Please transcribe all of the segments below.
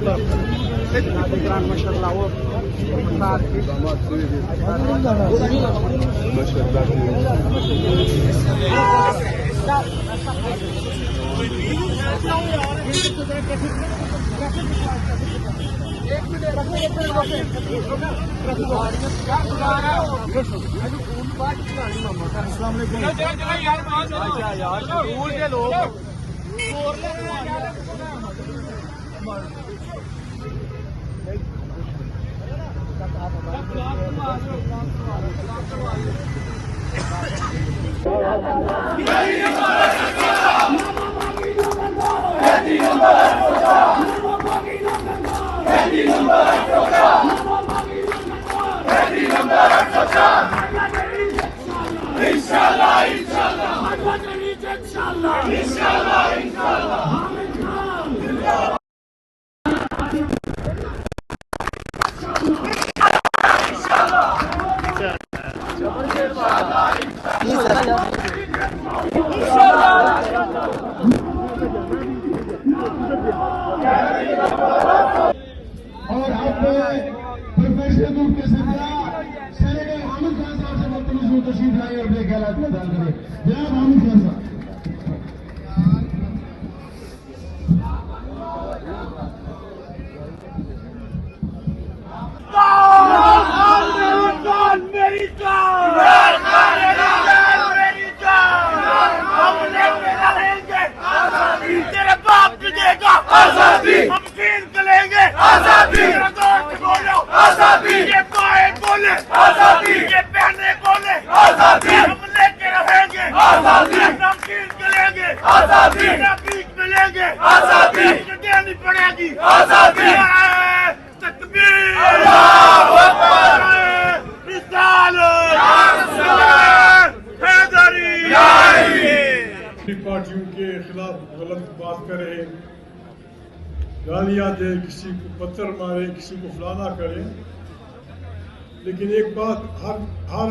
ناظران ماشاءاللہ وہ السلام اور اب پروفیسر ملک کے سربراہ سینیٹر حامد خان صاحب سے بدتمیزی میں تشریف لائیں اور اپنے خیالات کا اظہار کریں. جناب حامد خان صاحب. پارٹیوں کے خلاف غلط بات کرے، گالیاں دے، کسی کو پتھر مارے، کسی کو فلانا کرے، لیکن ایک بات ہر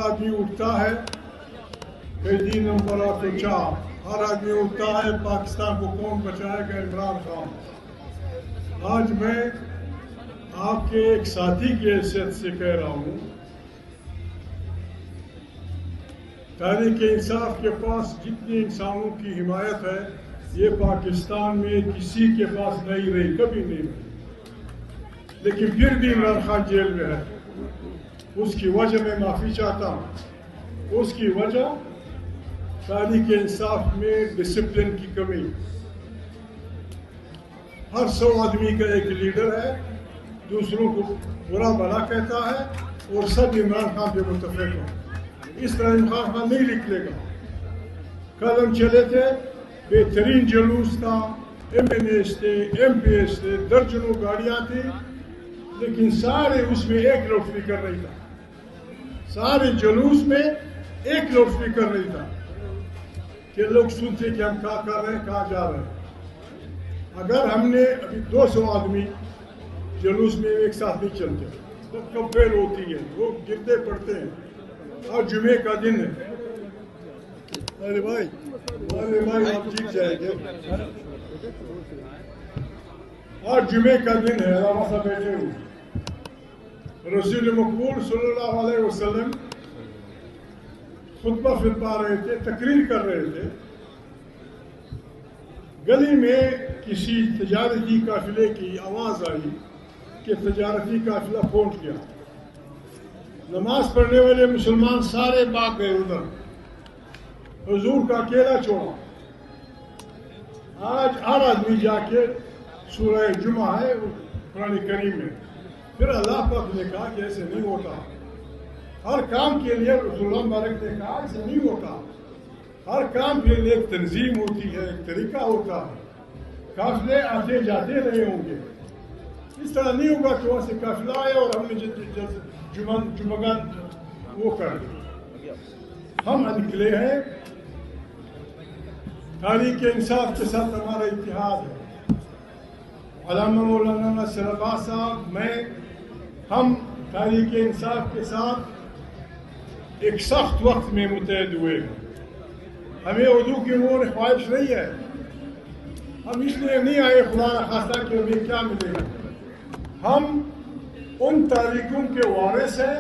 آدمی اٹھتا ہے کئی دن نمبر کو چاہ، ہر آدمی اٹھتا ہے پاکستان کو کون بچائے گا؟ عمران خان. آج میں آپ کے ایک ساتھی کی حیثیت سے کہہ رہا ہوں، تحریک انصاف کے پاس جتنی انسانوں کی حمایت ہے یہ پاکستان میں کسی کے پاس نہیں رہی، کبھی نہیں رہی، لیکن پھر بھی عمران خان جیل میں ہے. اس کی وجہ میں معافی چاہتا ہوں. اس کی وجہ تحریک انصاف میں ڈسپلن کی کمی. ہر 100 آدمی کا ایک لیڈر ہے، دوسروں کو برا بھلا کہتا ہے اور سب عمران خان پہ متفق ہیں. اس طرح عمران خان نہیں نکلے گا. کل ہم چلے تھے، بہترین جلوس تھا، MNAs تھے، MPs تھے، درجنوں گاڑیاں تھیں، لیکن سارے اس میں ایک لاؤڈ اسپیکر نہیں تھا. سارے جلوس میں ایک لاؤڈ اسپیکر نہیں تھا کہ لوگ سنتے کہ ہم کیا کر رہے ہیں، کہاں جا رہے ہیں. اگر ہم نے ابھی 200 آدمی جلوس میں ایک ساتھ نہیں چلتے، سب کب فیل ہوتی ہے، وہ گرتے پڑتے ہیں. اور جمعے کا دن ہے. ارے بھائی آپ جیت جائیں گے. اور جمعے کا دن ہے، علامہ صاحب بیٹھے ہوئے. رسول مقبول صلی اللہ علیہ وسلم خطبہ فرما رہے تھے، تقریر کر رہے تھے. گلی میں کسی تجارتی قافلے کی آواز آئی کہ تجارتی قافلہ پہنچ گیا. نماز پڑھنے والے مسلمان سارے بھاگ گئے ادھر، حضور کا اکیلا چھوڑا. آج ہر آدمی جا کے سورہ جمعہ ہے قرآن کریم میں، پھر اللہ پاک نے کہا کہ ایسے نہیں ہوتا. ہر کام کے لیے رسول اللہ مبارک نے کہا ایسے نہیں ہوتا. ہر کام کے لیے ایک تنظیم ہوتی ہے، ایک طریقہ ہوتا ہے. قافلے آتے جاتے رہے ہوں گے. اس طرح نہیں ہوگا کہ وہاں سے قافلہ آیا اور ہم نے جمعہ وہ کر دیا. ہم نکلے ہیں، تحریک انصاف کے ساتھ ہمارا اتحاد ہے. علامہ مولانا ناصر عباس صاحب، میں، ہم تحریک انصاف کے ساتھ ایک سخت وقت میں متحد ہوئے. ہمیں اردو کی امور خواہش نہیں ہے. ہم اس لیے نہیں آئے خدا نخواستہ کہ ہمیں کیا ملے گا. ہم ان تاریخوں کے وارث ہیں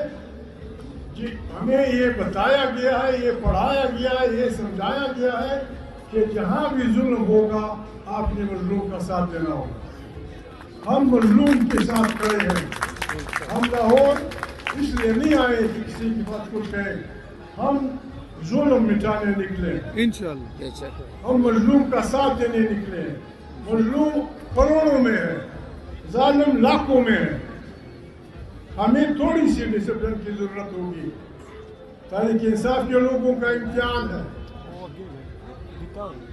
جی ہمیں یہ بتایا گیا ہے، یہ پڑھایا گیا ہے، یہ سمجھایا گیا ہے کہ جہاں بھی ظلم ہوگا آپ نے مظلوم کا ساتھ دینا ہوگا۔ ہم مظلوم کے ساتھ کھڑے ہیں۔ ہم لاہور اس لیے نہیں آئے کہ کسی کی بات کو کہیں، ہم ظلم مٹانے نکلے، انشاءاللہ ہم مظلوم کا ساتھ دینے نکلے۔ مظلوم کروڑوں میں ہے، ظالم لاکھوں میں ہے۔ ہمیں تھوڑی سی ڈسپلن کی ضرورت ہوگی۔ تحریک انصاف کے لوگوں کا امتحان ہے،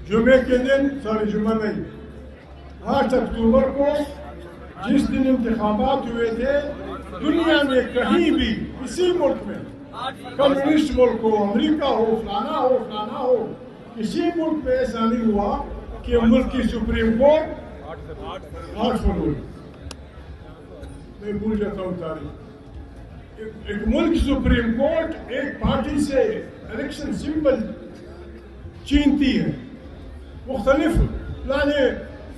جمعے کے دن جمعہ نہیں، 8 اکتوبر کو جس دن انتخابات ہوئے تھے، دنیا میں کہیں بھی کسی ملک میں، کمیونسٹ ملک ہو، امریکہ ہو، فلانا ہو، کسی ملک میں ایسا نہیں ہوا کہ ملک کی سپریم کورٹ 8 فروری، میں بھول جاتا ہوں تاریخ، ایک ملک سپریم کورٹ ایک پارٹی سے الیکشن سمبل چینتی ہے، مختلف لانے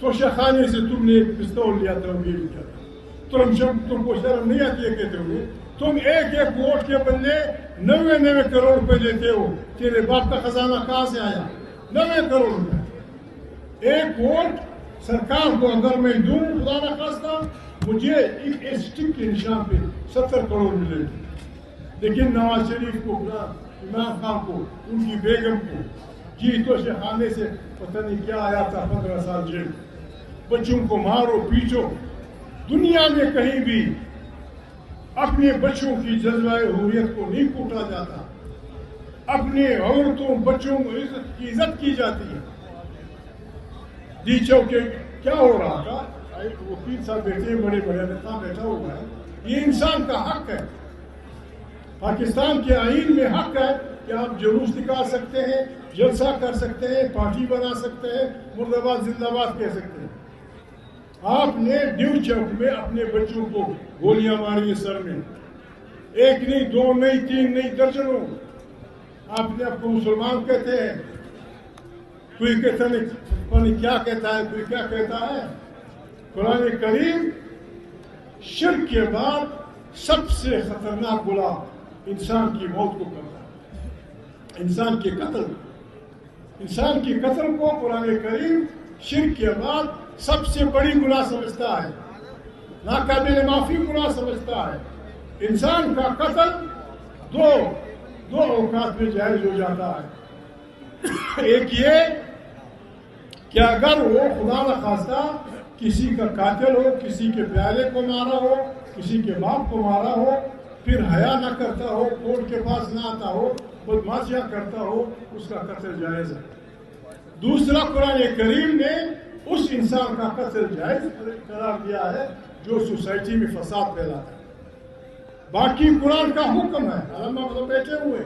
توشہ خانے سے تم نے ایک پستول لیا تھا، یہ کیا تھا، تم کو شرم نہیں آتی ہے کہتے ہوئے، تم ایک ووٹ کے بدلے 99 کروڑ روپے دیتے ہو، تیرے باپ کا خزانہ کہاں سے آیا؟ 90 کروڑ روپے۔ ایک ووٹ سرکار کو اگر میں دوں، خدا نہ خواستہ مجھے ایک اسٹک کے نشان پہ 70 کروڑ ملے گی، لیکن نواز شریف کو، عمران خان کو، ان کی بیگم کو جی توشہ خانے سے پتہ نہیں کیا آیا تھا، 15 سال جیل۔ بچوں کو مارو پیٹو، دنیا میں کہیں بھی اپنے بچوں کی جذبہ حریت کو نہیں کوٹا جاتا، اپنے عورتوں بچوں کی عزت کی جاتی ہے۔ دی چوکے کیا ہو رہا تھا، وکیل صاحب بیٹھے، بڑے نیتا بیٹھا ہوا ہے، یہ انسان کا حق ہے، پاکستان کے آئین میں حق ہے کہ آپ جلوس نکال سکتے ہیں، جلسہ کر سکتے ہیں، پارٹی بنا سکتے ہیں، مرد آباد زندہ باد کہہ سکتے ہیں۔ آپ نے ڈیو چوک میں اپنے بچوں کو گولیاں ماری سر میں، ایک نہیں، 2 نہیں، 3 نہیں، درجنوں۔ آپ نے آپ کو مسلمان کہتے ہیں، کوئی کہتا نہیں کیا کہتا ہے، کوئی کیا کہتا ہے۔ قرآن کریم شرک کے بعد سب سے خطرناک گناہ انسان کی موت کو کرتا ہے، انسان کے قتل کو قرآن کریم شرک کے بعد سب سے بڑی گناہ سمجھتا ہے، ناقابل معافی گناہ سمجھتا ہے۔ انسان کا قتل دو اوقات میں جائز ہو جاتا ہے، ایک یہ کہ اگر وہ خدا نخواستہ کسی کا قاتل ہو، کسی کے پیارے کو مارا ہو، کسی کے باپ کو مارا ہو، پھر حیا نہ کرتا ہو، کورٹ کے پاس نہ آتا ہو، بدماشیاں کرتا ہو، اس کا قتل جائز ہے۔ دوسرا، قرآن کریم نے اس انسان کا قتل جائز قرار دیا ہے جو سوسائٹی میں فساد پھیلاتا ہے۔ باقی قرآن کا حکم ہے، علماء مطلب بیٹھے ہوئے،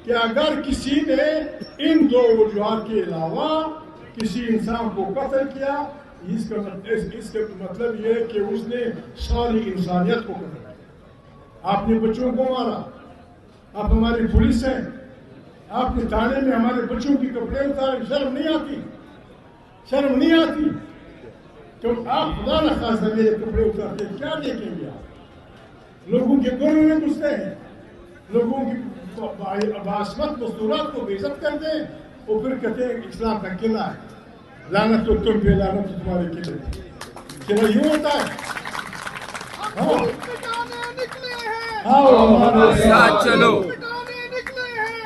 کہ اگر کسی نے ان 2 وجوہات کے علاوہ کسی انسان کو قتل کیا، اس کا مطلب یہ ہے کہ اس نے ساری انسانیت کو قتل کیا۔ آپ نے بچوں کو مارا، آپ ہماری پولیس ہیں، آپ نے تھانے میں ہمارے بچوں کی کپڑے اتارے، شرم نہیں آتی؟ شرم نہیں آتی؟ تو آپ خدا نہ خواستہ میرے کپڑے اتارتے کیا دیکھیں گے؟ آپ لوگوں کے گھروں میں گھستے ہیں، لوگوں کی باعثمت مستورات کو بے عزت کرتے ہیں، اور پھر کہتے ہیں اسلام کا قلعہ ہے، لعنت تو تم پہ، لعنت تو تمہارے قلعے۔ قلعہ یوں ہوتا ہے؟ آؤ ہمارے ساتھ چلو،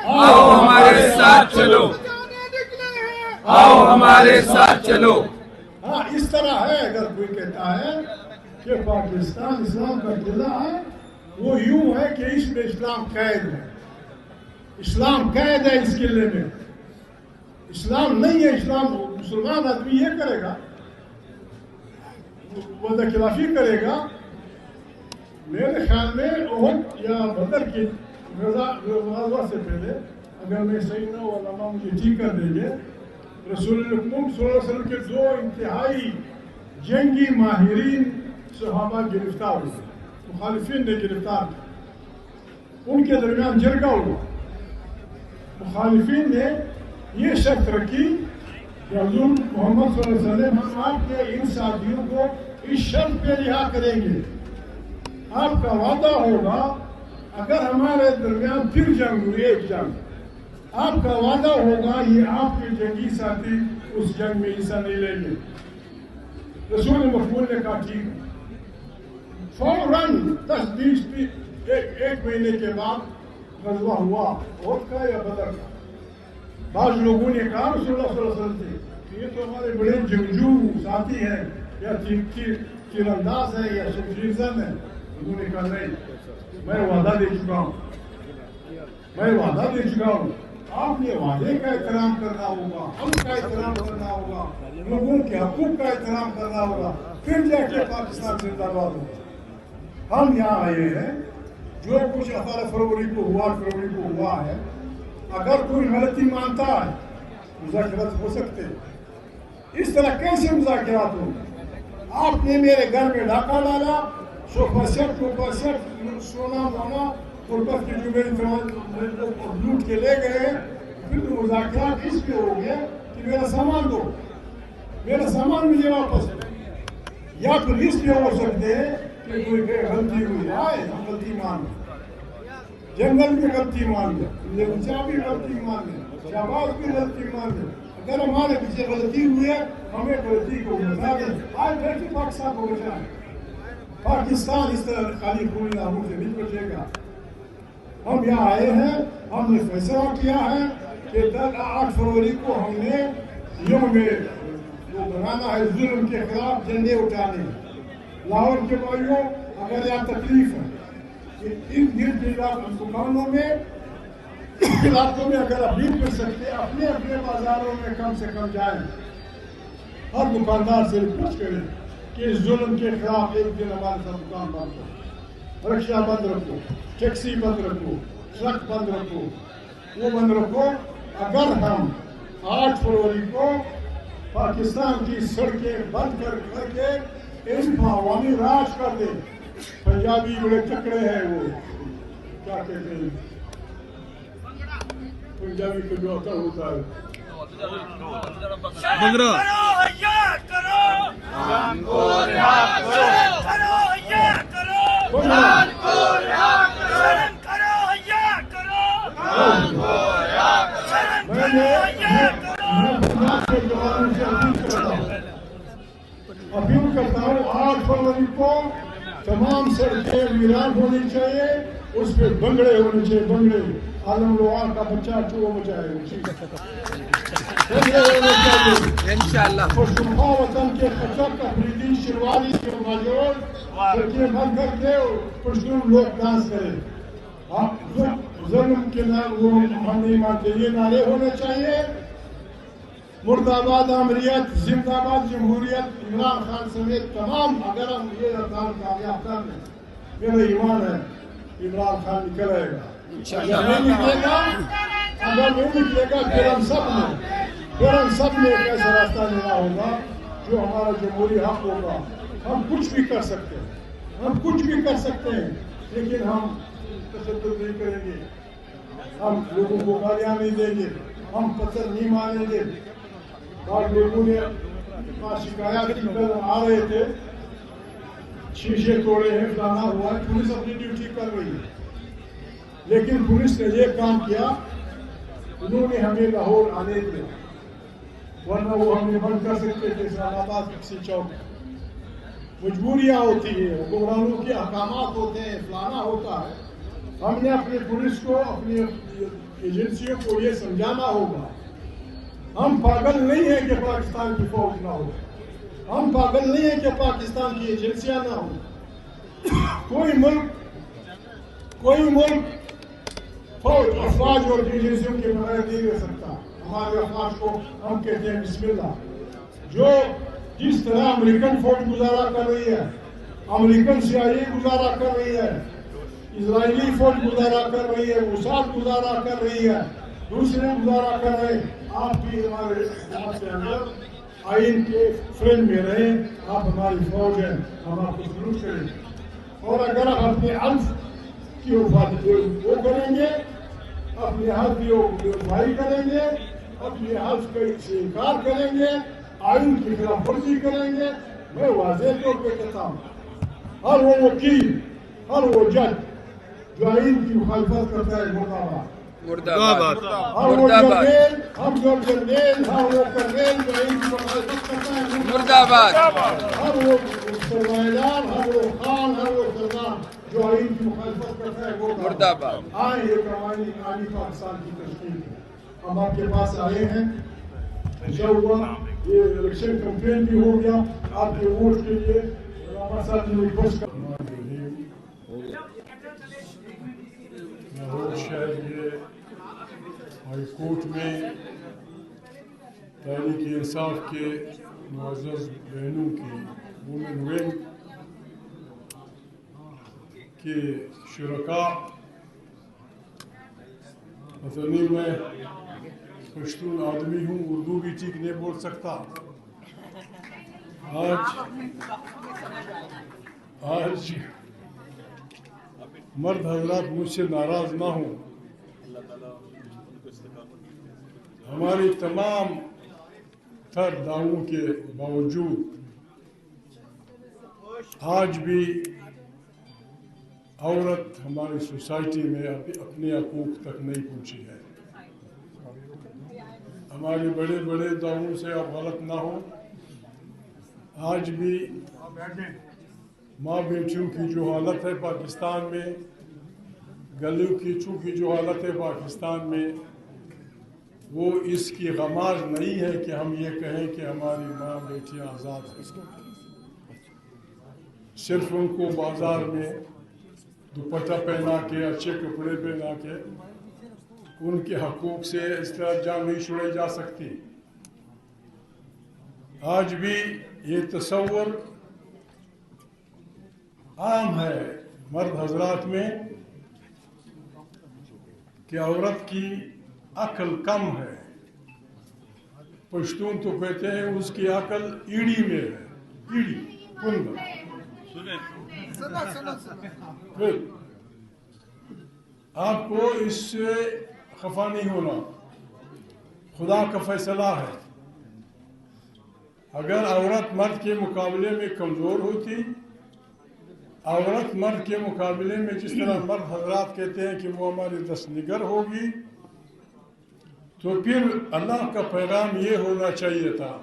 آؤ ہمارے ساتھ چلو، آؤ ہمارے ساتھ چلو۔ ہاں، اس طرح ہے۔ اگر کوئی کہتا ہے کہ پاکستان اسلام کا قلعہ ہے، وہ یوں ہے کہ اس میں اسلام قید ہے، اسلام قید ہے اس قلعے میں، اسلام نہیں ہے۔ اسلام مسلمان آدمی یہ کرے گا، وعدہ خلافی کرے گا۔ میرے خیال میں احد یا بدر کی غزوہ سے پہلے، اگر میں صحیح نہ ہوں، علماء مجھے ٹھیک کر دیں گے، رسول اللہ صلی اللہ علیہ وسلم کے 2 انتہائی جنگی ماہرین صحابہ گرفتار ہوئے، مخالفین نے گرفتار کیا، ان کے درمیان جرگہ ہوا۔ مخالفین نے یہ شرط رکھی کہ حضور محمد صلی اللہ علیہ وسلم ہم آپ کے ان ساتھیوں کو اس شرط پہ رہا کریں گے، آپ کا وعدہ ہوگا اگر ہمارے درمیان پھر جنگ ہوئی، ایک جنگ، آپ کا وعدہ ہوگا یہ آپ کے جنگی ساتھی اس جنگ میں حصہ نہیں لیں گے۔ رسول مقبول نے کہا ٹھیک ہے۔ فوراً 10-20 ایک مہینے کے بعد غزوہ ہوا، احد کا یا بدر کا۔ بعض لوگوں نے کہا رسول اللہ صلی اللہ علیہ وسلم سے کہ یہ تو ہمارے بڑے جنگجو ساتھی ہیں، یا تیر انداز ہے، یا شمشیر زن ہے۔ انہوں نے کہا نہیں، میں وعدہ دے چکا ہوں، میں وعدہ دے چکا ہوں، آپ نے وعدے کا احترام کرنا ہوگا، ہم کا احترام کرنا ہوگا، لوگوں کے حقوق کا احترام کرنا ہوگا، پھر جا کے پاکستان زندہ باد ہوگا۔ ہم یہاں آئے ہیں، جو کچھ 18 فروری کو ہوا، فروری کو ہوا ہے، اگر کوئی غلطی مانتا ہے مذاکرات ہو سکتے ہیں۔ اس طرح کیسے مذاکرات ہوں؟ آپ نے میرے گھر میں ڈاکہ ڈالا، صوفہ سیٹ سونا مونا اور بس کے جو میری لوٹ کے لے گئے، پھر تو مذاکرات اس پہ ہو گئے کہ میرا سامان دو، میرا سامان مجھے واپس دو۔ یا پھر اس پہ ہو سکتے ہیں کہ کوئی غلطی ہوئی، آئے ہم غلطی مان لیں، جنگل میں غلطی مان لیں، لیکن بھی غلطی مان لیں، شہباز بھی غلطی مان لیں۔ اگر ہمارے پیچھے غلطی ہوئی ہے، ہمیں غلطی کو بتا دیں، آج بیٹھے پاکستان کو بچائیں۔ پاکستان اس طرح خالی خونی ناموں سے نہیں بچے گا۔ ہم یہاں آئے ہیں، ہم نے فیصلہ کیا ہے کہ 8 فروری کو ہم نے یوم وہ بنانا ہے، ظلم کے خلاف جھنڈے اٹھانے۔ لاہور کے بھائیوں، اگر یہاں تکلیف ہے کہ ان گرد دکانوں میں علاقوں میں اگر اپیل کر سکتے، اپنے بازاروں میں کم سے کم جائیں، ہر دکاندار سے ریکویسٹ کریں کہ اس ظلم کے خلاف ایک دن ہمارے ساتھ دکان بند کرو، رکشہ بند رکھو، ٹیکسی بند رکھو، ٹرک بند رکھو، وہ بند رکھو۔ اگر ہم 8 فروری کو پاکستان کی سڑکیں بند کر کے ان کو عوامی راج کر دیں، پنجابی بڑے چکڑے ہیں، وہ کیا کہتے ہیں پنجابی کو جو ہوتا ہے بنگرا اپیل کرتا ہوں 8 فروری کو تمام سڑکیں ویران ہونی چاہیے، اس پہ بنگڑے ہونے چاہیے، بنگڑے عالم لوہار کا بچہ چوہ بچائے انشاءاللہ۔ پشتونخوا وطن کے خچک افریدی شیرواری کے ماجور سڑکیں بند کر کے پشتون لوگ ڈانس کریں۔ ظلم کے وہ ہم نہیں مانتے، یہ نعرے ہونے چاہیے۔ مرد آباد امریت، زندہ آباد جمہوریت، عمران خان سمیت تمام، اگر ہم یہ ارکان کامیاب کر لیں، میرا ایمان ہے عمران خان نکل آئے گا۔ اگر نہیں نکلے گا پھر ہم سب نے ایک ایسا راستہ لینا ہوگا جو ہمارا جمہوری حق ہوگا۔ ہم کچھ بھی کر سکتے ہیں، ہم کچھ بھی کر سکتے ہیں، لیکن ہم تشدد نہیں کریں گے، ہم لوگوں کو گالیاں نہیں دیں گے، ہم پتھر نہیں ماریں گے۔ بعض لوگوں نے شکایات کی کل آ رہے تھے، شیشے توڑے ہیں، فلانا ہوا ہے، پولیس اپنی ڈیوٹی کر رہی ہے، لیکن پولیس نے یہ کام کیا، انہوں نے ہمیں لاہور آنے دیا، ورنہ وہ ہمیں بند کر سکتے تھے اسلام آباد کسی چوک۔ مجبوریاں ہوتی ہیں، حکمرانوں کے احکامات ہوتے ہیں، فلانا ہوتا ہے۔ ہم نے اپنی پولیس کو، اپنی ایجنسیوں کو یہ سمجھانا ہوگا، ہم پاگل نہیں ہیں کہ پاکستان کی فوج نہ ہو، ہم پاگل نہیں ہیں کہ پاکستان کی ایجنسیاں نہ ہوں۔ کوئی ملک فوج، افواج اور ایجنسیوں کے بغیر نہیں رہ سکتا۔ ہمارے افواج کو ہم کہتے ہیں بسم اللہ۔ جس طرح امریکن فوج گزارا کر رہی ہے، امریکن CIA گزارا کر رہی ہے، اسرائیلی فوج گزارا کر رہی ہے، موساد گزارا کر رہی ہے، دوسرے گزارا کر رہے ہیں، آپ بھی ہمارے اسلام کے اندر آئین کے فریم میں رہیں، آپ ہماری فوج ہیں، ہم آپ کو سلوٹ کریں گے۔ اور اگر آپ اپنے حلف کی حفاظت وہ کریں گے، اپنے حلف کی رفائی کریں گے، اپنے حلف کا انکار کریں گے، آئین کی خلاف ورزی کریں گے، میں واضح طور پہ کہتا ہوں ہر وہ وکیل ہر وہ جج جو آئین کی مخالفت کرتا ہے مرد آباد مرد آباد ہر وہ جرنیل ہر وہ کرنیل جو آئین کی مخالفت کرتا ہے مرد آباد ہر وہ سرمایہ ہر وہ خان ہر وہ سردار جو آئین کی مخالفت کرتا ہے مرد آباد آئے یہ کمانی عالی پاکستان کی تشکیل ہے. ہم آپ کے پاس آئے ہیں انشاءاللہ یہ الیکشن کمپین بھی ہو گیا آپ کے ووٹ کے لیے علامہ صاحب نے ریکویسٹ کر لاہور شہر کے ہائی کورٹ میں تحریک انصاف کے معزز بہنوں کی وومن ونگ کے شرکاء نہیں میں پشتون آدمی ہوں اردو بھی ٹھیک نہیں بول سکتا آج مرد حضرات مجھ سے ناراض نہ ہوں ہماری تمام تر دعووں کے باوجود آج بھی عورت ہماری سوسائٹی میں اپنے حقوق تک نہیں پہنچی ہے ہمارے بڑے بڑے دعووں سے اب غلط نہ ہو آج بھی ماں بیٹیوں کی جو حالت ہے پاکستان میں گلیوں کی کی جو حالت ہے پاکستان میں وہ اس کی غماز نہیں ہے کہ ہم یہ کہیں کہ ہماری ماں بیٹیاں آزاد ہیں صرف ان کو بازار میں دوپٹہ پہنا کے اچھے کپڑے پہنا کے ان کے حقوق سے اس طرح جان نہیں چھوڑی جا سکتی آج بھی یہ تصور عام ہے مرد حضرات میں کہ عورت کی عقل کم ہے پشتون تو کہتے ہیں اس کی عقل ایڑی میں ہے ایڑی کن پھر آپ کو اس سے خفا نہیں ہونا خدا کا فیصلہ ہے اگر عورت مرد کے مقابلے میں کمزور ہوتی عورت مرد کے مقابلے میں جس طرح مرد حضرات کہتے ہیں کہ وہ ہماری دست نگر ہوگی تو پھر اللہ کا پیغام یہ ہونا چاہیے تھا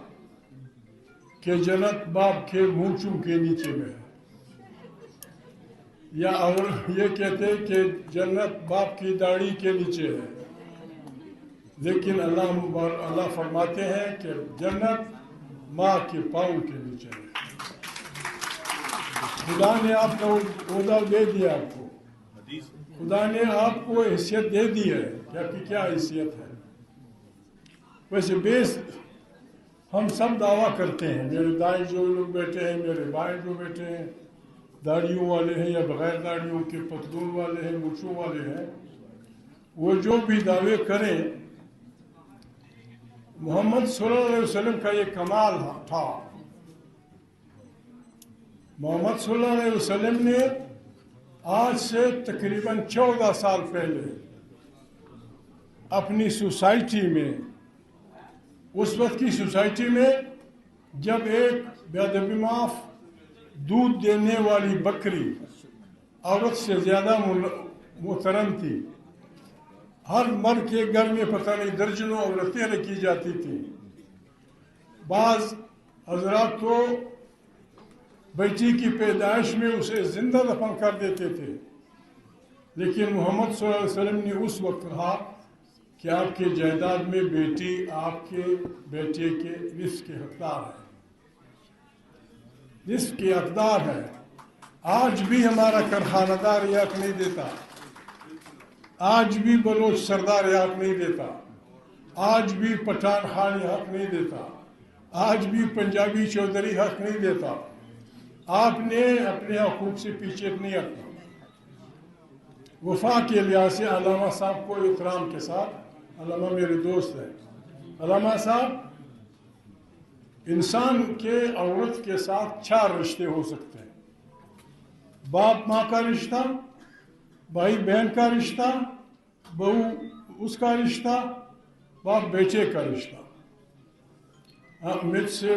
کہ جنت باپ کے مونچھوں کے نیچے میں ہے یا اور یہ کہتے ہیں کہ جنت باپ کی داڑھی کے نیچے ہے لیکن اللہ فرماتے ہیں کہ جنت ماں کے پاؤں کے نیچے ہے خدا نے آپ کا عہدہ دے دیا آپ کو خدا نے آپ کو حیثیت دے دی ہے کہ آپ کی کیا حیثیت ہے ویسے بیس ہم سب دعویٰ کرتے ہیں میرے دائیں جو لوگ بیٹھے ہیں میرے بائیں جو بیٹھے ہیں داڑھیوں والے ہیں یا بغیر داڑھیوں کے پتلون والے ہیں مونچھوں والے ہیں وہ جو بھی دعوے کریں محمد صلی اللہ علیہ وسلم کا یہ کمال تھا محمد صلی اللہ علیہ وسلم نے آج سے تقریباً 14 سال پہلے اپنی سوسائٹی میں اس وقت کی سوسائٹی میں جب ایک بےادب معاف دودھ دینے والی بکری عورت سے زیادہ محترم تھی ہر مرد کے گھر میں پتہ نہیں درجنوں عورتیں رکھی جاتی تھیں بعض حضرات تو بیٹی کی پیدائش میں اسے زندہ دفن کر دیتے تھے لیکن محمد صلی اللہ علیہ وسلم نے اس وقت کہا کہ آپ کے جائیداد میں بیٹی آپ کے بیٹے کے نصف کے حقدار ہے نصف کے حقدار ہے آج بھی ہمارا کارخانہ دار یہ حق نہیں دیتا آج بھی بلوچ سردار یہ حق نہیں دیتا آج بھی پٹھان خان یہ حق نہیں دیتا آج بھی پنجابی چودھری حق نہیں دیتا آپ نے اپنے حقوق سے پیچھے نہیں ہٹنا وفا کے لحاظ سے علامہ صاحب کو احترام کے ساتھ علامہ میرے دوست ہیں علامہ صاحب انسان کے عورت کے ساتھ 4 رشتے ہو سکتے ہیں باپ ماں کا رشتہ بھائی بہن کا رشتہ بہو اس کا رشتہ باپ بیٹے کا رشتہ مجھ سے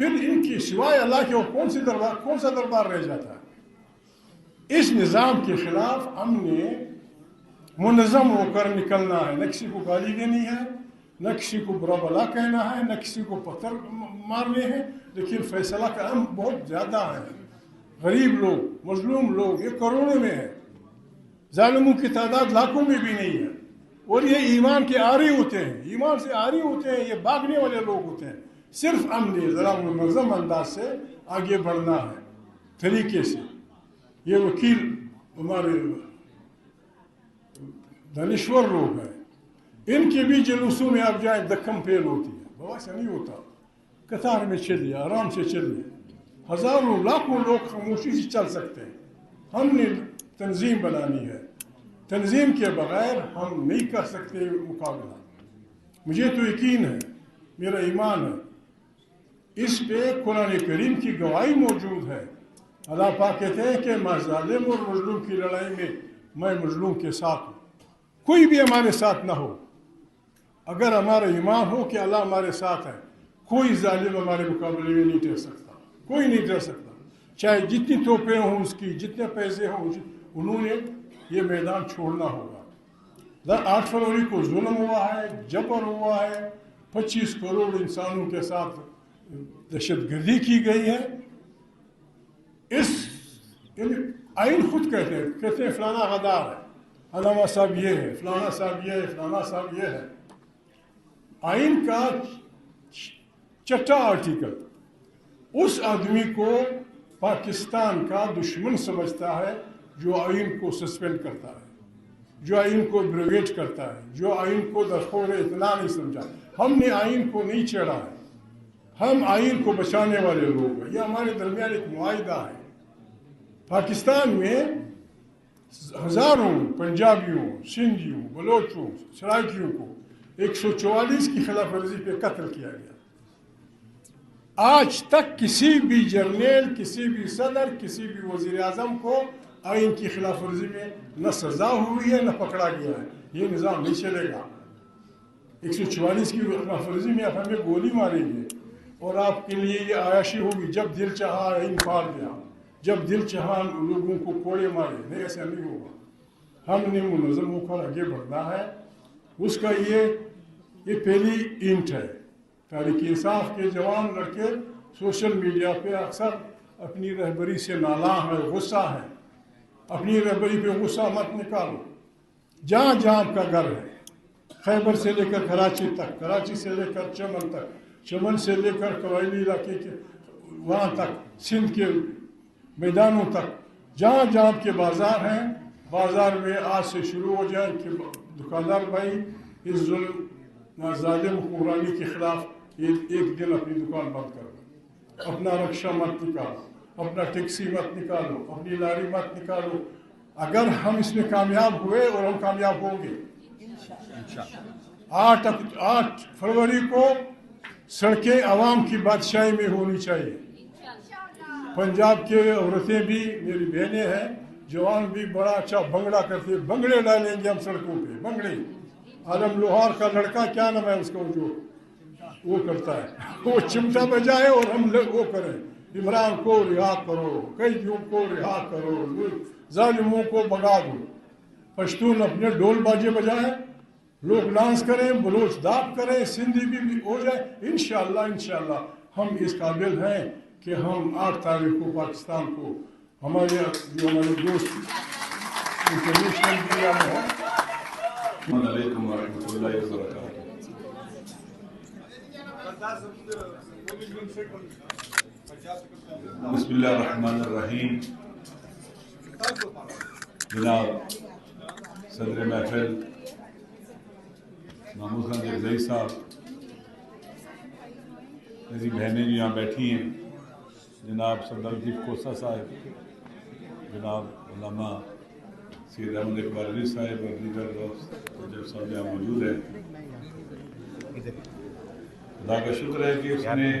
پھر ان کی سوائے اللہ کے اور کون سا دربار رہ جاتا ہے؟ اس نظام کے خلاف ہم نے منظم ہو کر نکلنا ہے. نہ کسی کو گالی دینی ہے، نہ کسی کو برا بلا کہنا ہے، نہ کسی کو پتھر مارنے ہیں، لیکن فیصلہ کا ہم بہت زیادہ ہے. غریب لوگ، مظلوم لوگ یہ کروڑوں میں ہے، ظالموں کی تعداد لاکھوں میں بھی نہیں ہے، اور یہ ایمان کے عاری ہوتے ہیں، ایمان سے عاری ہوتے ہیں، یہ بھاگنے والے لوگ ہوتے ہیں. صرف ہم نے ذرا منظم انداز سے آگے بڑھنا ہے طریقے سے. یہ وکیل ہمارے دانشور لوگ ہیں، ان کے بھی جلوسوں میں آپ جائیں دکم پھیل ہوتی ہے. بابا ایسا نہیں ہوتا، قطار میں چلیے، آرام سے چلیے. ہزاروں لاکھوں لوگ خاموشی سے چل سکتے ہیں. ہم نے تنظیم بنانی ہے، تنظیم کے بغیر ہم نہیں کر سکتے مقابلہ. مجھے تو یقین ہے، میرا ایمان ہے، اس پہ قرآن کریم کی گواہی موجود ہے. اللہ پاک کہتے ہیں کہ میں ظالم اور مظلوم کی لڑائی میں مظلوم کے ساتھ ہوں. کوئی بھی ہمارے ساتھ نہ ہو، اگر ہمارا ایمان ہو کہ اللہ ہمارے ساتھ ہے، کوئی ظالم ہمارے مقابلے میں نہیں ٹھہر سکتا، کوئی نہیں ٹھہر سکتا. چاہے جتنی توپیں ہوں اس کی، جتنے پیسے ہوں، انہوں نے یہ میدان چھوڑنا ہوگا. 8 فروری کو ظلم ہوا ہے، جبر ہوا ہے، 25 کروڑ انسانوں کے ساتھ دہشت گردی کی گئی ہے. اس آئین خود کہتے ہیں فلانا غدار ہے، علامہ صاحب یہ ہے، فلانا صاحب یہ ہے، فلانا صاحب یہ ہے. آئین کا 6واں آرٹیکل اس آدمی کو پاکستان کا دشمن سمجھتا ہے جو آئین کو سسپینڈ کرتا ہے، جو آئین کو ایبروگیٹ کرتا ہے، جو آئین کو درخور اطلاع نہیں سمجھا. ہم نے آئین کو نہیں چھیڑا ہے، ہم آئین کو بچانے والے لوگ ہیں. یہ ہمارے درمیان ایک معاہدہ ہے. پاکستان میں ہزاروں پنجابیوں، سندھیوں، بلوچوں، سرائکیوں کو 144 کی خلاف ورزی پہ قتل کیا گیا. آج تک کسی بھی جرنیل، کسی بھی صدر، کسی بھی وزیر اعظم کو آئین کی خلاف ورزی میں نہ سزا ہوئی ہے نہ پکڑا گیا ہے. یہ نظام نہیں چلے گا. 144 کی خلاف ورزی میں آپ ہمیں گولی ماریں گے اور آپ کے لیے یہ عیاشی ہوگی، جب دل چاہا آئین پھاڑ دیا، جب دل چاہا لوگوں کو کوڑے مارے. نہیں، ایسا نہیں ہوگا. ہم نے منظم ہو کر آگے بڑھنا ہے. اس کا یہ پہلی اینٹ ہے. تحریک انصاف کے جوان لڑکے سوشل میڈیا پہ اکثر اپنی رہبری سے نالاں ہیں، غصہ ہے. اپنی رہبری پہ غصہ مت نکالو. جہاں جہاں آپ کا گھر ہے، خیبر سے لے کر کراچی تک، کراچی سے لے کر چمن تک، چمن سے لے کر قبائلی علاقے کے وہاں تک، سندھ کے میدانوں تک، جہاں جہاں آپ کے بازار ہیں، بازار میں آج سے شروع ہو جائیں کہ دکاندار بھائی اس ظلم ظالم حکمرانی کے خلاف ایک دن اپنی دکان بند کرو. اپنا رکشہ مت نکالو، اپنا ٹیکسی مت نکالو، اپنی لاری مت نکالو. اگر ہم اس میں کامیاب ہوئے، اور ہم کامیاب ہوں گے، 8 فروری کو سڑکیں عوام کی بادشاہی میں ہونی چاہیے. پنجاب کے عورتیں بھی میری بہنیں ہیں، جوان بھی بڑا اچھا بھنگڑا کرتے، بھنگڑے ڈالیں گے ہم سڑکوں پہ، بھنگڑے. عالم لوہار کا لڑکا، کیا نام ہے اس کا، جو وہ کرتا ہے، وہ چمٹا بجائے اور ہم وہ کریں، عمران کو رہا کرو، قیدیوں کو رہا کرو، ظالموں کو بگا دو. پشتون اپنے ڈول باجے بجائیں، لوگ ڈانس کریں، بلوچ داپ کریں، سندھی بھی ہو جائے. انشاءاللہ ہم اس قابل ہیں کہ ہم 8 تاریخ کو پاکستان کو ہمارے دوست انٹرنیشنل میڈیا میں ہیں. السلام علیکم ورحمۃ اللہ وبرکاتہ. بسم اللہ الرحمن الرحیم. جناب صدر محفل محمود خان جرزئی صاحب، میری بہنیں جو یہاں بیٹھی ہیں، جناب صدر لطیف کوسہ صاحب، جناب علامہ سید احمد اقبال علی صاحب اور دیگر دوست جب صاحب یہاں موجود ہیں. خدا کا شکر ہے کہ اس نے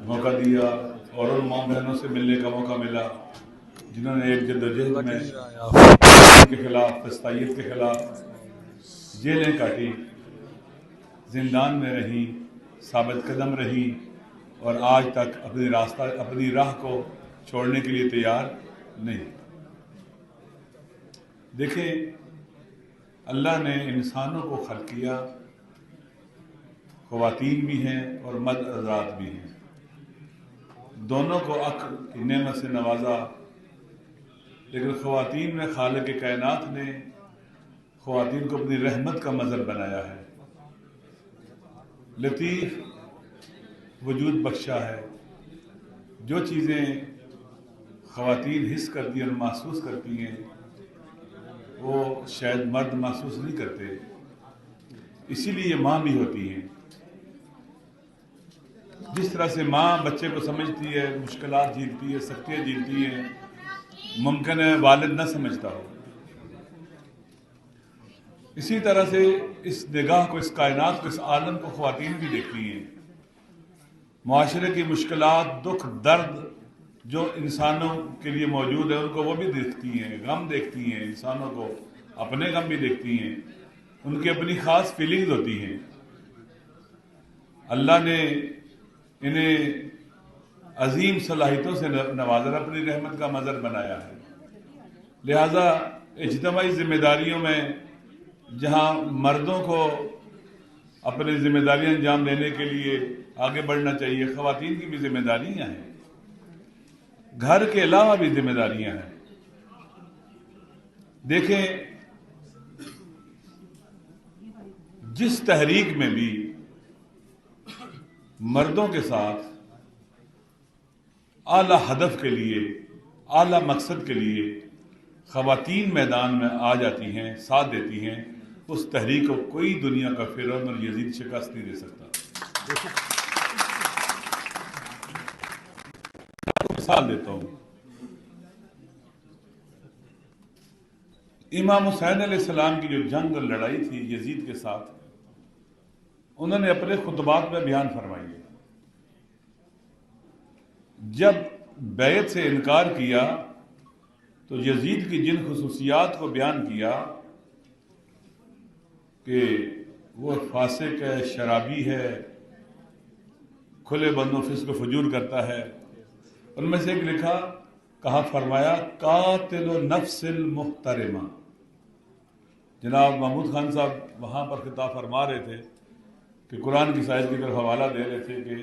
موقع دیا اور ماں بہنوں سے ملنے کا موقع ملا جنہوں نے ایک جدوجہد میں کے خلاف، فسطائیت کے خلاف جیلیں کاٹی، زندان میں رہی، ثابت قدم رہی اور آج تک اپنی راہ کو چھوڑنے کے لیے تیار نہیں. دیکھیں، اللہ نے انسانوں کو خلق کیا، خواتین بھی ہیں اور مرد حضرات بھی ہیں. دونوں کو عقل کی نعمت سے نوازا، لیکن خواتین میں خالق کائنات نے خواتین کو اپنی رحمت کا مظہر بنایا ہے. لطیف وجود بخشا ہے. جو چیزیں خواتین حس کرتی ہیں اور محسوس کرتی ہیں وہ شاید مرد محسوس نہیں کرتے. اسی لیے یہ ماں بھی ہوتی ہیں. جس طرح سے ماں بچے کو سمجھتی ہے، مشکلات جھیلتی ہے، سختیاں جھیلتی ہیں، ممکن ہے والد نہ سمجھتا ہو. اسی طرح سے اس نگاہ کو، اس کائنات کو، اس عالم کو خواتین بھی دیکھتی ہیں. معاشرے کی مشکلات، دکھ، درد جو انسانوں کے لیے موجود ہے ان کو وہ بھی دیکھتی ہیں، غم دیکھتی ہیں، انسانوں کو اپنے غم بھی دیکھتی ہیں. ان کی اپنی خاص فیلنگز ہوتی ہیں. اللہ نے انہیں عظیم صلاحیتوں سے نوازا، اپنی رحمت کا مظہر بنایا ہے. لہذا اجتماعی ذمہ داریوں میں جہاں مردوں کو اپنی ذمہ داریاں انجام دینے کے لیے آگے بڑھنا چاہیے، خواتین کی بھی ذمہ داریاں ہیں. گھر کے علاوہ بھی ذمہ داریاں ہیں. دیکھیں، جس تحریک میں بھی مردوں کے ساتھ اعلیٰ ہدف کے لیے، اعلیٰ مقصد کے لیے خواتین میدان میں آ جاتی ہیں، ساتھ دیتی ہیں، اس تحریک کو کوئی دنیا کا فرعون اور یزید شکست نہیں دے سکتا. مثال دیتا ہوں. امام حسین علیہ السلام کی جو جنگ اور لڑائی تھی یزید کے ساتھ، انہوں نے اپنے خطبات میں بیان فرمائی ہے. جب بیعت سے انکار کیا تو یزید کی جن خصوصیات کو بیان کیا کہ وہ فاسق ہے، شرابی ہے، کھلے بند و فسق و فجور کرتا ہے، ان میں سے ایک کہا فرمایا قاتل نفس المحترمہ. جناب محمود خان صاحب وہاں پر خطاب فرما رہے تھے کہ قرآن کی آیت کی طرف حوالہ دے رہے تھے کہ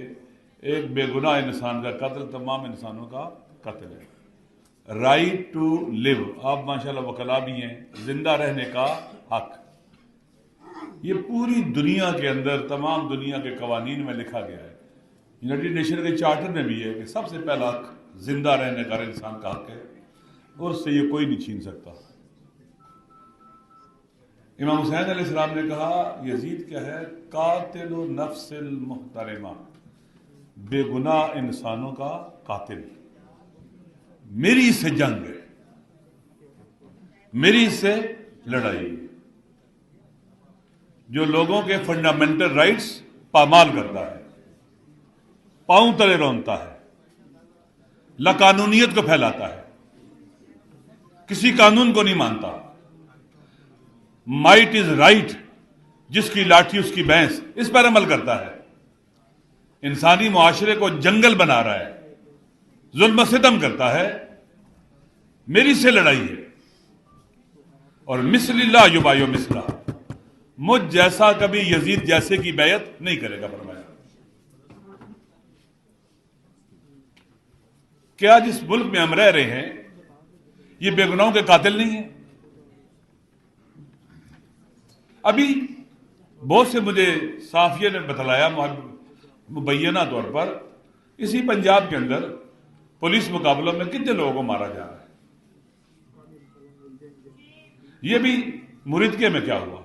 ایک بے گناہ انسان کا قتل تمام انسانوں کا قتل ہے. رائٹ ٹو لیو، آپ ماشاءاللہ وکلا بھی ہیں، زندہ رہنے کا حق. یہ پوری دنیا کے اندر، تمام دنیا کے قوانین میں لکھا گیا ہے. یونائٹڈ نیشن کے چارٹر میں بھی ہے کہ سب سے پہلا حق زندہ رہنے کا انسان کا حق ہے، اور اس سے یہ کوئی نہیں چھین سکتا. امام حسین علیہ السلام نے کہا یزید کیا ہے؟ قاتل نفس المحترمہ، بے گناہ انسانوں کا قاتل. میری اس سے جنگ ہے، میری اس سے لڑائی، جو لوگوں کے فنڈامنٹل رائٹس پامال کرتا ہے، پاؤں تلے رونتا ہے، لاقانونیت کو پھیلاتا ہے، کسی قانون کو نہیں مانتا. مائٹ از رائٹ، جس کی لاٹھی اس کی بھینس، اس پر عمل کرتا ہے. انسانی معاشرے کو جنگل بنا رہا ہے، ظلم و ستم کرتا ہے. میری سے لڑائی ہے. اور مثل اللہ یبایع مثلہ، مجھ جیسا کبھی یزید جیسے کی بیعت نہیں کرے گا فرمایا. کیا جس ملک میں ہم رہ رہے ہیں یہ بے گناہوں کے قاتل نہیں ہیں؟ ابھی بہت سے مجھے صحافیوں نے بتلایا مبینہ طور پر، اسی پنجاب کے اندر پولیس مقابلوں میں کتنے لوگوں کو مارا جا رہا ہے. یہ بھی مریدکے میں کیا ہوا،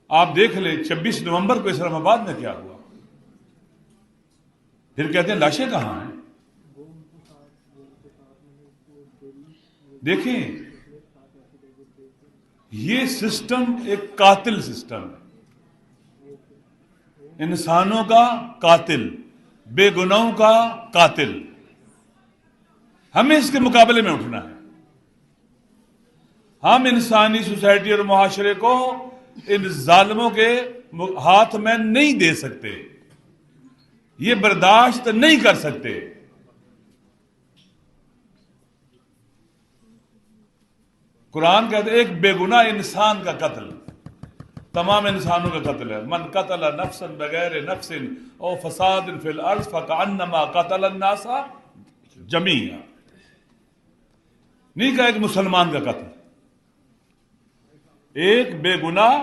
آپ دیکھ لیں. 26 نومبر کو اسلام آباد میں کیا ہوا. پھر کہتے ہیں لاشیں کہاں ہیں. دیکھیں، یہ سسٹم ایک قاتل سسٹم ہے، انسانوں کا قاتل، بے گناہوں کا قاتل. ہمیں اس کے مقابلے میں اٹھنا ہے. ہم انسانی سوسائٹی اور معاشرے کو ان ظالموں کے ہاتھ میں نہیں دے سکتے. یہ برداشت نہیں کر سکتے. قرآن کہتے ہیں ایک بے گناہ انسان کا قتل تمام انسانوں کا قتل ہے. من قتل نفسا بغیر نفس او فساد فی الارض فکأنما قتل الناس جمیعا. نہیں کہا ایک مسلمان کا قتل، ایک بے گناہ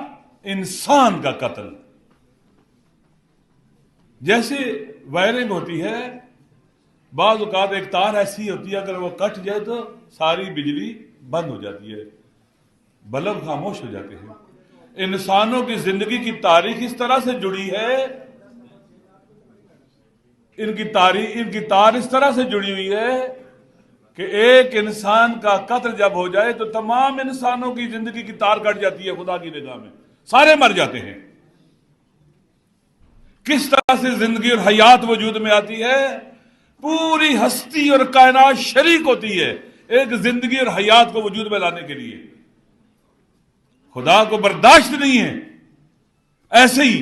انسان کا قتل. جیسے وائرنگ ہوتی ہے، بعض اوقات ایک تار ایسی ہوتی ہے اگر وہ کٹ جائے تو ساری بجلی بند ہو جاتی ہے، بلب خاموش ہو جاتے ہیں. انسانوں کی زندگی کی تاریخ اس طرح سے جڑی ہے، ان کی تار اس طرح سے جڑی ہوئی ہے کہ ایک انسان کا قتل جب ہو جائے تو تمام انسانوں کی زندگی کی تار کٹ جاتی ہے. خدا کی نگاہ میں سارے مر جاتے ہیں. کس طرح سے زندگی اور حیات وجود میں آتی ہے؟ پوری ہستی اور کائنات شریک ہوتی ہے ایک زندگی اور حیات کو وجود میں لانے کے لیے. خدا کو برداشت نہیں ہے ایسے ہی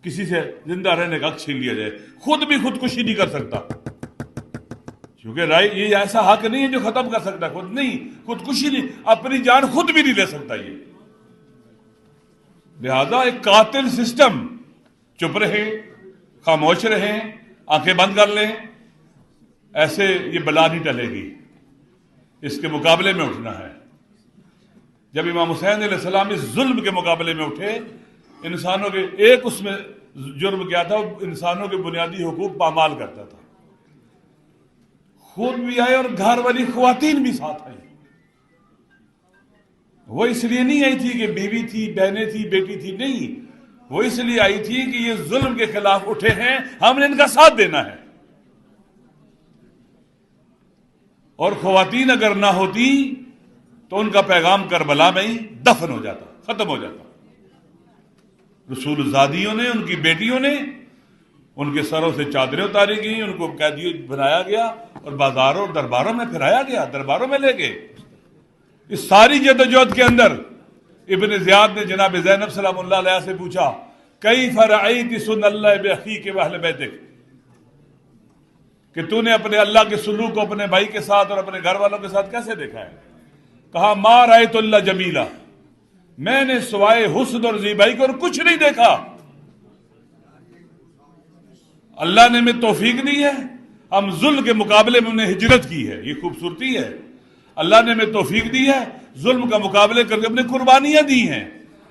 کسی سے زندہ رہنے کا حق چھین لیا جائے. خود بھی خودکشی نہیں کر سکتا، کیونکہ یہ ایسا حق نہیں ہے جو ختم کر سکتا. خود نہیں، خودکشی نہیں، اپنی جان خود بھی نہیں لے سکتا. یہ لہذا ایک قاتل سسٹم، چپ رہے، خاموش رہیں، آنکھیں بند کر لیں، ایسے یہ بلا نہیں ٹلے گی. اس کے مقابلے میں اٹھنا ہے. جب امام حسین علیہ السلام اس ظلم کے مقابلے میں اٹھے، انسانوں کے ایک اس میں جرم کیا تھا، انسانوں کے بنیادی حقوق پامال کرتا تھا. خود بھی آئے اور گھر والی خواتین بھی ساتھ آئی. وہ اس لیے نہیں آئی تھی کہ بیوی تھی، بہنیں تھی، بیٹی تھی، نہیں، وہ اس لیے آئی تھی کہ یہ ظلم کے خلاف اٹھے ہیں، ہم نے ان کا ساتھ دینا ہے. اور خواتین اگر نہ ہوتی تو ان کا پیغام کربلا میں ہی دفن ہو جاتا، ختم ہو جاتا. رسول زادیوں نے، ان کی بیٹیوں نے، ان کے سروں سے چادریں اتاری گئیں، ان کو قیدی بنایا گیا اور بازاروں اور درباروں میں پھرایا گیا، درباروں میں لے گئے. اس ساری جدوجہد کے اندر ابن زیاد نے جناب زینب سلام اللہ علیہ سے پوچھا، کیف رأیت سن اللہ بأخیک واہل بیتک، کہ تو نے اپنے اللہ کے سلوک کو اپنے بھائی کے ساتھ اور اپنے گھر والوں کے ساتھ کیسے دیکھا ہے؟ کہا ما رأیت اللہ جمیلہ، میں نے سوائے حسن اور زیبائی کو اور کچھ نہیں دیکھا. اللہ نے ہمیں توفیق دی ہے، ہم ظلم کے مقابلے میں انہیں ہجرت کی ہے، یہ خوبصورتی ہے. اللہ نے ہمیں توفیق دی ہے، ظلم کا مقابلے کر کے اپنے قربانیاں دی ہیں.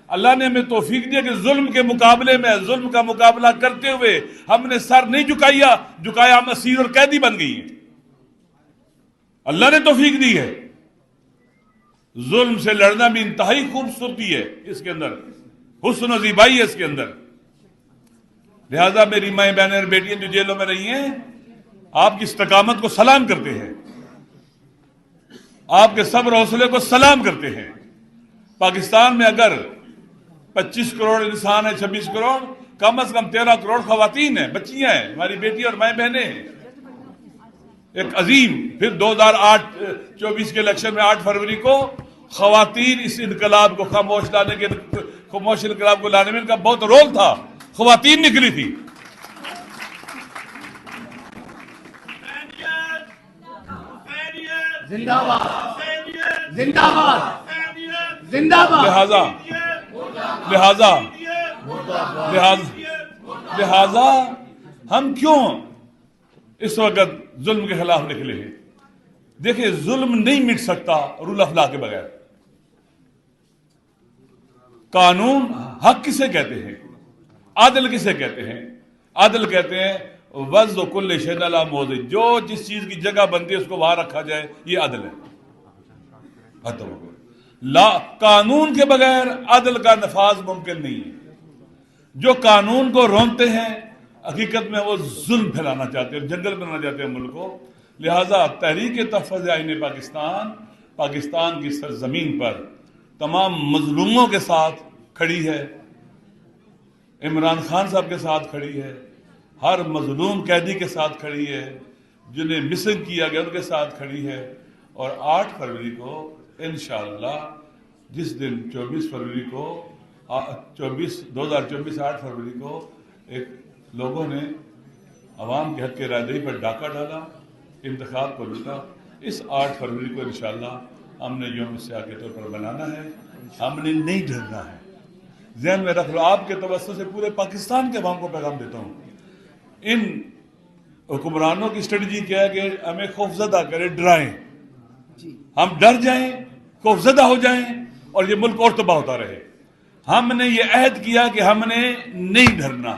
اللہ نے ہمیں توفیق دیا کہ ظلم کے مقابلے میں ظلم کا مقابلہ کرتے ہوئے ہم نے سر نہیں جھکایا، ہم اسیر اور قیدی بن گئی ہیں. اللہ نے توفیق دی ہے. ظلم سے لڑنا بھی انتہائی خوبصورتی ہے، اس کے اندر حسن و زیبائی ہے اس کے اندر. لہذا میری مائیں بہنیں اور بیٹیاں جو جیلوں میں رہی ہیں، آپ کی استقامت کو سلام کرتے ہیں، آپ کے صبر و حوصلے کو سلام کرتے ہیں. پاکستان میں اگر 25 کروڑ انسان ہیں، 26 کروڑ، کم از کم 13 کروڑ خواتین ہیں، بچیاں ہیں، ہماری بیٹی اور مائیں بہنیں ہیں. ایک عظیم، پھر 2024 کے الیکشن میں 8 فروری کو خواتین اس انقلاب کو خاموش انقلاب کو لانے میں ان کا بہت رول تھا. خواتین نکلی تھی. زندہ باد، زندہ باد، زندہ باد. لہذا ہم کیوں اس وقت ظلم کے خلاف نکلے ہیں؟ دیکھیں، ظلم نہیں مٹ سکتا رول آف لا کے بغیر. قانون حق کسے کہتے ہیں؟ عدل کسے کہتے ہیں؟ عدل کہتے ہیں وضع کل شیء علی موضع، جو جس چیز کی جگہ بنتی ہے اس کو وہاں رکھا جائے، یہ عدل ہے. ختم ہو گیا. قانون کے بغیر عدل کا نفاذ ممکن نہیں ہے. جو قانون کو رونتے ہیں حقیقت میں وہ ظلم پھیلانا چاہتے ہیں، جنگل بنانا چاہتے ہیں ملک کو. لہذا تحریک تحفظ آئین پاکستان کی سرزمین پر تمام مظلوموں کے ساتھ کھڑی ہے، عمران خان صاحب کے ساتھ کھڑی ہے، ہر مظلوم قیدی کے ساتھ کھڑی ہے، جنہیں مسنگ کیا گیا ان کے ساتھ کھڑی ہے. اور 8 فروری کو انشاءاللہ، جس دن 24 فروری کو 2024 8 فروری کو ایک لوگوں نے عوام کے حق کی رائے دہی پر ڈاکہ ڈالا، انتخاب کو لوٹا۔ اس 8 فروری کو انشاءاللہ ہم نے یوم سیاہ کے طور پر بنانا ہے، ہم نے نہیں ڈرنا ہے۔ ذہن میں رکھ لو، آپ کے توسط سے پورے پاکستان کے عوام کو پیغام دیتا ہوں، ان حکمرانوں کی اسٹریٹجی کیا ہے کہ ہمیں خوفزدہ کرے، ڈرائیں، ہم ڈر جائیں، خوفزدہ ہو جائیں اور یہ ملک اور تباہ ہوتا رہے۔ ہم نے یہ عہد کیا کہ ہم نے نہیں ڈرنا،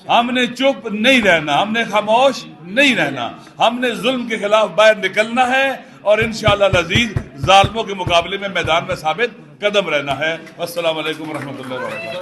ہم نے چپ نہیں رہنا، ہم نے خاموش نہیں رہنا، ہم نے ظلم کے خلاف باہر نکلنا ہے اور انشاءاللہ العزیز ظالموں کے مقابلے میں میدان میں ثابت قدم رہنا ہے۔ السلام علیکم ورحمۃ اللہ وبرکاتہ۔